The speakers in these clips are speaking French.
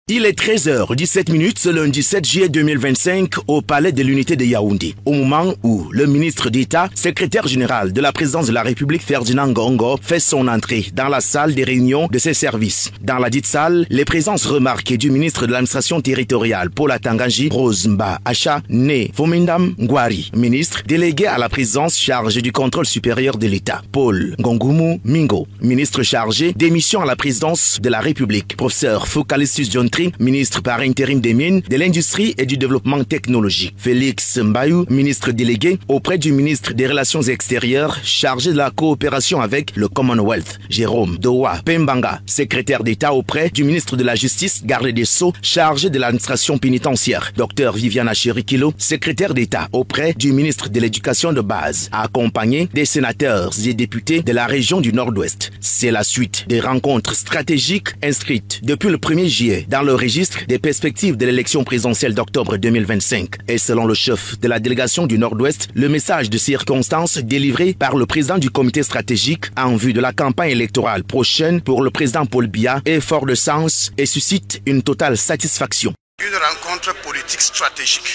Il est 13h17 ce lundi 7 juillet 2025 au palais de l'unité de Yaoundé, au moment où le ministre d'État, secrétaire général de la présidence de la République Ferdinand Ngongo fait son entrée dans la salle des réunions de ses services. Dans la dite salle, les présences remarquées du ministre de l'administration territoriale Paul Atanganji, Rose Mba Acha, né Fomindam Ngwari, ministre délégué à la présidence chargé du contrôle supérieur de l'État, Paul Ngongumu Mingo, ministre chargé des missions à la présidence de la République, professeur Focalistus John ministre par intérim des mines, de l'industrie et du développement technologique. Félix Mbayou, ministre délégué auprès du ministre des Relations extérieures, chargé de la coopération avec le Commonwealth. Jérôme Dowa Pembanga, secrétaire d'État auprès du ministre de la Justice, garde des Sceaux, chargé de l'administration pénitentiaire. Dr Viviana Cherikilo, secrétaire d'État auprès du ministre de l'Éducation de base, accompagné des sénateurs et députés de la région du Nord-Ouest. C'est la suite des rencontres stratégiques inscrites depuis le 1er juillet dans le registre des perspectives de l'élection présidentielle d'octobre 2025. Et selon le chef de la délégation du Nord-Ouest, le message de circonstance délivré par le président du comité stratégique en vue de la campagne électorale prochaine pour le président Paul Biya est fort de sens et suscite une totale satisfaction. Une rencontre politique stratégique.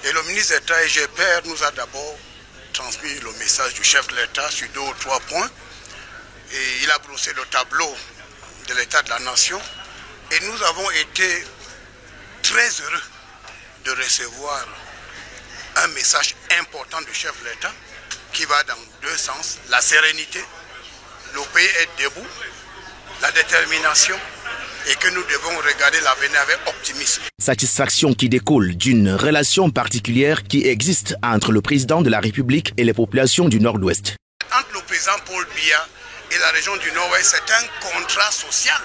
Et le ministre d'État EGPR nous a d'abord transmis le message du chef de l'État sur 2 ou 3 points. Et il a brossé le tableau de l'état de la nation. Et nous avons été très heureux de recevoir un message important du chef de l'État qui va dans 2 sens. La sérénité, le pays est debout, la détermination et que nous devons regarder l'avenir avec optimisme. Satisfaction qui découle d'une relation particulière qui existe entre le président de la République et les populations du Nord-Ouest. Entre le président Paul Biya et la région du Nord-Ouest, c'est un contrat social.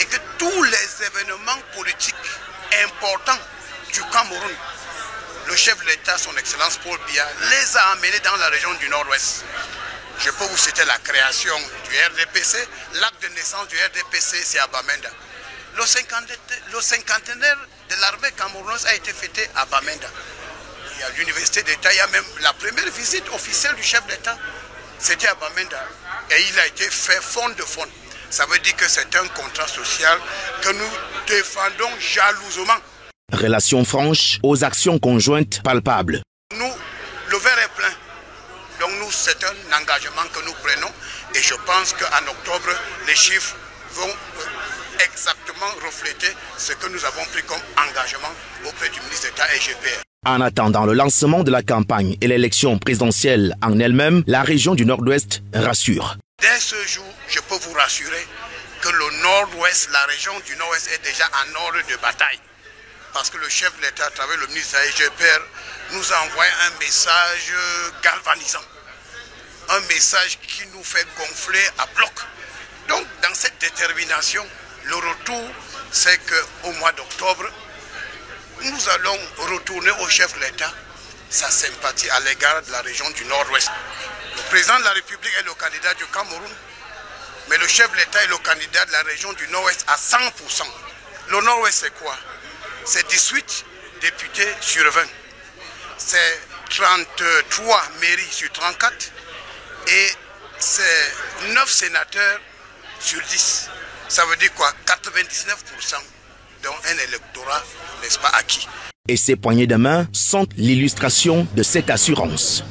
Et que tous les événements politiques importants du Cameroun, le chef de l'État, son Excellence Paul Biya, les a amenés dans la région du Nord-Ouest. Je peux vous citer la création du RDPC, l'acte de naissance du RDPC, c'est à Bamenda. Le cinquantenaire de l'armée camerounaise a été fêté à Bamenda. Il y a l'université d'État, il y a même la première visite officielle du chef d'État, c'était à Bamenda. Et il a été fait fond de fond. Ça veut dire que c'est un contrat social que nous défendons jalousement. Relations franches aux actions conjointes palpables. Nous, le verre est plein. Donc nous, c'est un engagement que nous prenons. Et je pense qu'en octobre, les chiffres vont exactement refléter ce que nous avons pris comme engagement auprès du ministre d'État EGPR. En attendant le lancement de la campagne et l'élection présidentielle en elle-même, la région du Nord-Ouest rassure. Dès ce jour, je peux vous rassurer que le Nord-Ouest, la région du Nord-Ouest est déjà en ordre de bataille. Parce que le chef de l'État, à travers le ministre de EGPR, nous a envoyé un message galvanisant. Un message qui nous fait gonfler à bloc. Donc, dans cette détermination, le retour, c'est qu'au mois d'octobre, nous allons retourner au chef de l'État sa sympathie à l'égard de la région du Nord-Ouest. Le président de la République est le candidat du Cameroun, mais le chef de l'État est le candidat de la région du Nord-Ouest à 100%. Le Nord-Ouest, c'est quoi? C'est 18 députés sur 20. C'est 33 mairies sur 34 et c'est 9 sénateurs sur 10. Ça veut dire quoi? 99%, dont un électorat, n'est-ce pas, acquis. Et ces poignées de main sont l'illustration de cette assurance.